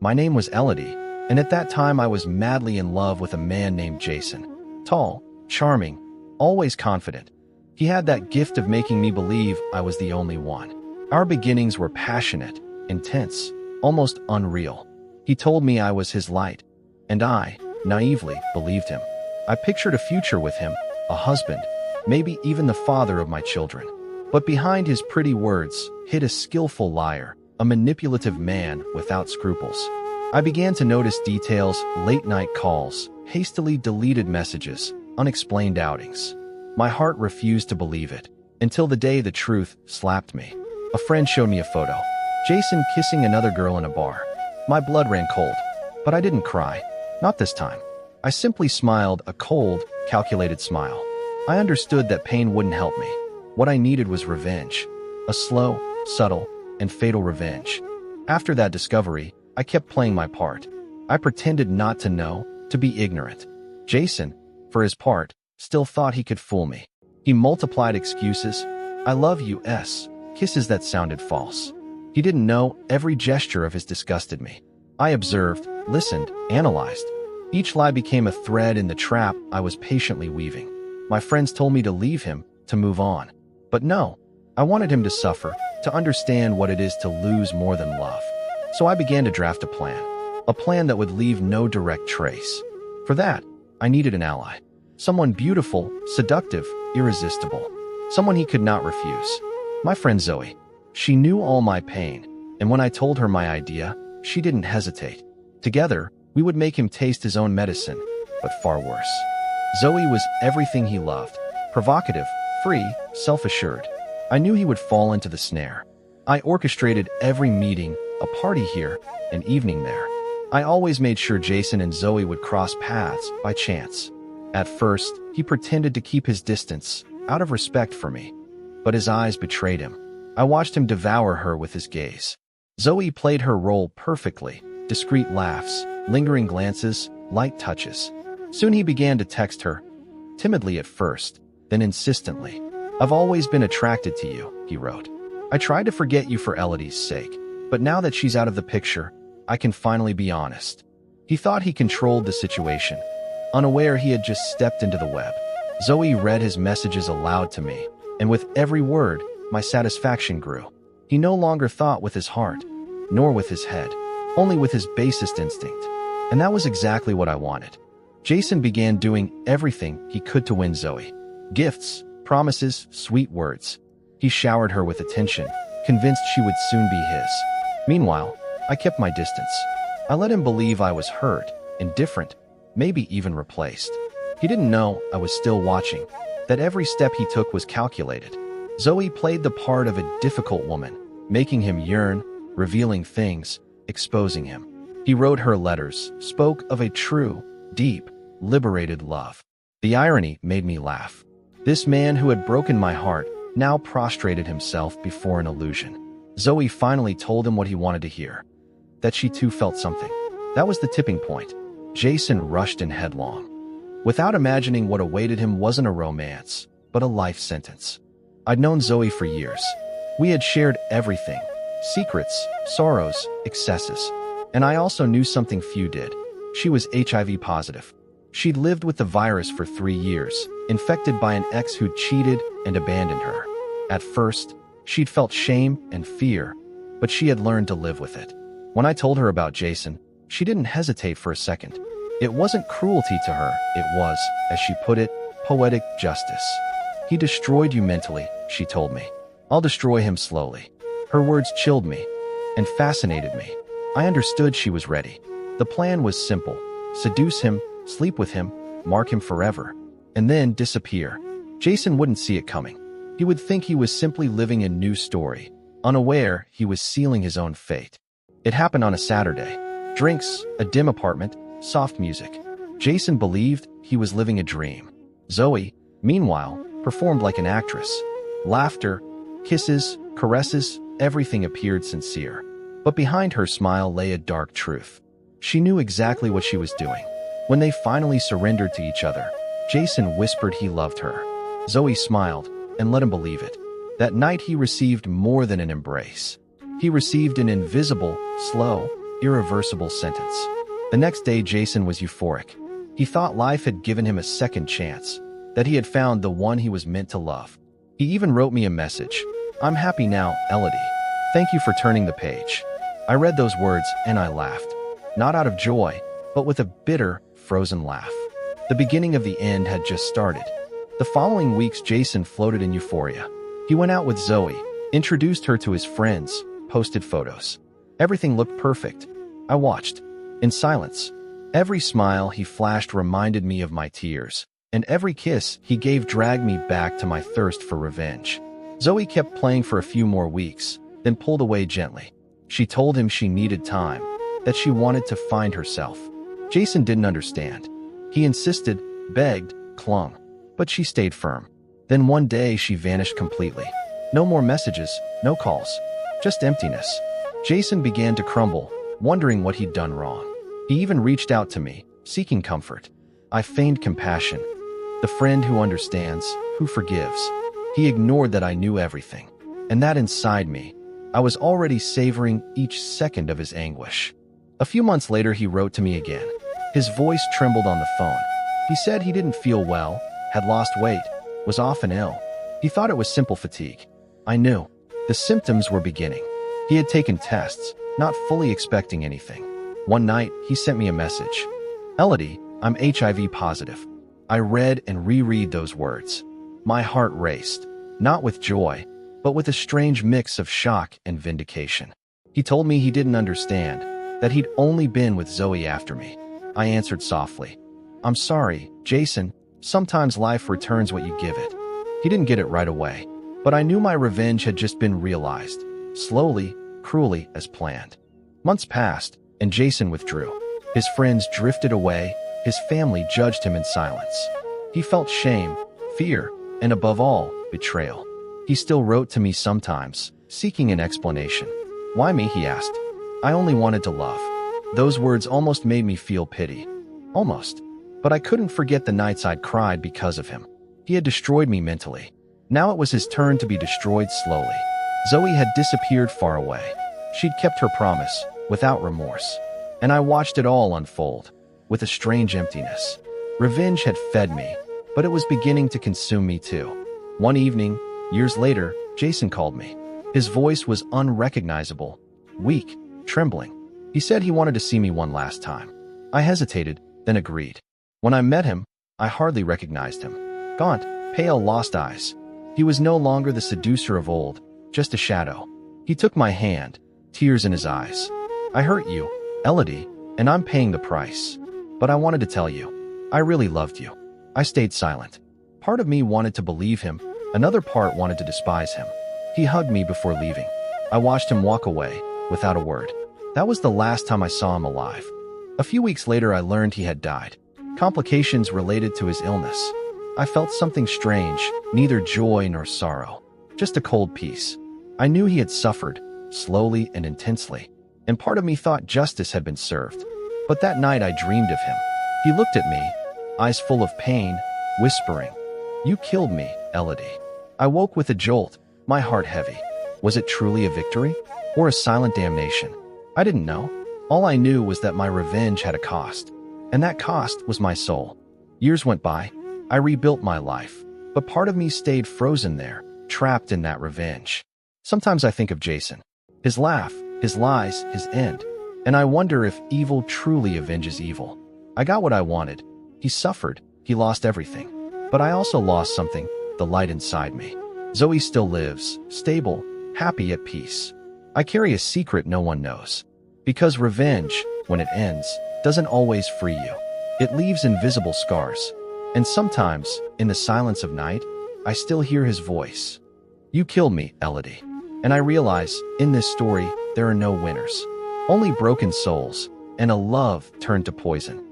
My name was Elodie, and at that time I was madly in love with a man named Jason. Tall, charming, always confident. He had that gift of making me believe I was the only one. Our beginnings were passionate, intense, almost unreal. He told me I was his light, and I, naively, believed him. I pictured a future with him, a husband, maybe even the father of my children. But behind his pretty words hid a skillful liar, a manipulative man without scruples. I began to notice details: late-night calls, hastily deleted messages, unexplained outings. My heart refused to believe it, until the day the truth slapped me. A friend showed me a photo. Jason kissing another girl in a bar. My blood ran cold, but I didn't cry. Not this time. I simply smiled, a cold, calculated smile. I understood that pain wouldn't help me. What I needed was revenge. A slow, subtle, and fatal revenge. After that discovery, I kept playing my part. I pretended not to know, to be ignorant. Jason, for his part, still thought he could fool me. He multiplied excuses. I love you, kisses that sounded false. He didn't know every gesture of his disgusted me. I observed, listened, analyzed. Each lie became a thread in the trap I was patiently weaving. My friends told me to leave him, to move on. But no, I wanted him to suffer, to understand what it is to lose more than love. So I began to draft a plan that would leave no direct trace. For that, I needed an ally. Someone beautiful, seductive, irresistible. Someone he could not refuse. My friend Zoe. She knew all my pain, and when I told her my idea, she didn't hesitate. Together, we would make him taste his own medicine, but far worse. Zoe was everything he loved. Provocative, free, self-assured. I knew he would fall into the snare. I orchestrated every meeting, a party here, an evening there. I always made sure Jason and Zoe would cross paths by chance. At first, he pretended to keep his distance, out of respect for me. But his eyes betrayed him. I watched him devour her with his gaze. Zoe played her role perfectly. Discreet laughs, lingering glances, light touches. Soon he began to text her, timidly at first, then insistently. I've always been attracted to you, he wrote. I tried to forget you for Elodie's sake, but now that she's out of the picture, I can finally be honest. He thought he controlled the situation, unaware he had just stepped into the web. Zoe read his messages aloud to me, and with every word, my satisfaction grew. He no longer thought with his heart, nor with his head, only with his basest instinct. And that was exactly what I wanted. Jason began doing everything he could to win Zoe. Gifts, promises, sweet words. He showered her with attention, convinced she would soon be his. Meanwhile, I kept my distance. I let him believe I was hurt, indifferent, maybe even replaced. He didn't know I was still watching, that every step he took was calculated. Zoe played the part of a difficult woman, making him yearn, revealing things, exposing him. He wrote her letters, spoke of a true, deep, liberated love. The irony made me laugh. This man who had broken my heart now prostrated himself before an illusion. Zoe finally told him what he wanted to hear, that she too felt something. That was the tipping point. Jason rushed in headlong. Without imagining what awaited him wasn't a romance, but a life sentence. I'd known Zoe for years. We had shared everything, secrets, sorrows, excesses. And I also knew something few did. She was HIV positive. She'd lived with the virus for 3 years, infected by an ex who'd cheated and abandoned her. At first, she'd felt shame and fear, but she had learned to live with it. When I told her about Jason, she didn't hesitate for a second. It wasn't cruelty to her, it was, as she put it, poetic justice. He destroyed you mentally, she told me. I'll destroy him slowly. Her words chilled me and fascinated me. I understood she was ready. The plan was simple. Seduce him, sleep with him, mark him forever, and then disappear. Jason wouldn't see it coming. He would think he was simply living a new story, unaware he was sealing his own fate. It happened on a Saturday. Drinks, a dim apartment, soft music. Jason believed he was living a dream. Zoe, meanwhile, performed like an actress. Laughter, kisses, caresses, everything appeared sincere. But behind her smile lay a dark truth. She knew exactly what she was doing. When they finally surrendered to each other, Jason whispered he loved her. Zoe smiled and let him believe it. That night he received more than an embrace. He received an invisible, slow, irreversible sentence. The next day, Jason was euphoric. He thought life had given him a second chance, that he had found the one he was meant to love. He even wrote me a message. "I'm happy now, Elodie. Thank you for turning the page." I read those words and I laughed. Not out of joy, but with a bitter, frozen laugh. The beginning of the end had just started. The following weeks, Jason floated in euphoria. He went out with Zoe, introduced her to his friends, posted photos. Everything looked perfect. I watched, in silence. Every smile he flashed reminded me of my tears, and every kiss he gave dragged me back to my thirst for revenge. Zoe kept playing for a few more weeks, then pulled away gently. She told him she needed time, that she wanted to find herself. Jason didn't understand. He insisted, begged, clung, but she stayed firm. Then one day she vanished completely. No more messages, no calls, just emptiness. Jason began to crumble, wondering what he'd done wrong. He even reached out to me, seeking comfort. I feigned compassion, the friend who understands, who forgives. He ignored that I knew everything, and that inside me, I was already savoring each second of his anguish. A few months later, he wrote to me again. His voice trembled on the phone. He said he didn't feel well, had lost weight, was often ill. He thought it was simple fatigue. I knew. The symptoms were beginning. He had taken tests, not fully expecting anything. One night, he sent me a message. "Elodie, I'm HIV positive." I read and reread those words. My heart raced, not with joy, but with a strange mix of shock and vindication. He told me he didn't understand, that he'd only been with Zoe after me. I answered softly, "I'm sorry, Jason. Sometimes life returns what you give it." He didn't get it right away, but I knew my revenge had just been realized, slowly, cruelly, as planned. Months passed, and Jason withdrew. His friends drifted away, his family judged him in silence. He felt shame, fear, and above all, betrayal. He still wrote to me sometimes, seeking an explanation. "Why me?" he asked. "I only wanted to love." Those words almost made me feel pity. Almost. But I couldn't forget the nights I'd cried because of him. He had destroyed me mentally. Now it was his turn to be destroyed slowly. Zoe had disappeared far away. She'd kept her promise, without remorse. And I watched it all unfold, with a strange emptiness. Revenge had fed me, but it was beginning to consume me too. One evening, years later, Jason called me. His voice was unrecognizable, weak, trembling. He said he wanted to see me one last time. I hesitated, then agreed. When I met him, I hardly recognized him. Gaunt, pale, lost eyes. He was no longer the seducer of old, just a shadow. He took my hand, tears in his eyes. "I hurt you, Elodie, and I'm paying the price. But I wanted to tell you, I really loved you." I stayed silent. Part of me wanted to believe him, another part wanted to despise him. He hugged me before leaving. I watched him walk away, without a word. That was the last time I saw him alive. A few weeks later, I learned he had died. Complications related to his illness. I felt something strange, neither joy nor sorrow, just a cold peace. I knew he had suffered, slowly and intensely, and part of me thought justice had been served. But that night I dreamed of him. He looked at me, eyes full of pain, whispering, "You killed me, Elodie." I woke with a jolt, my heart heavy. Was it truly a victory, or a silent damnation? I didn't know. All I knew was that my revenge had a cost, and that cost was my soul. Years went by. I rebuilt my life, but part of me stayed frozen there, trapped in that revenge. Sometimes I think of Jason, his laugh, his lies, his end, and I wonder if evil truly avenges evil. I got what I wanted. He suffered, he lost everything. But I also lost something, the light inside me. Zoe still lives, stable, happy, at peace. I carry a secret no one knows. Because revenge, when it ends, doesn't always free you. It leaves invisible scars. And sometimes, in the silence of night, I still hear his voice. "You killed me, Elodie." And I realize, in this story, there are no winners. Only broken souls, and a love turned to poison.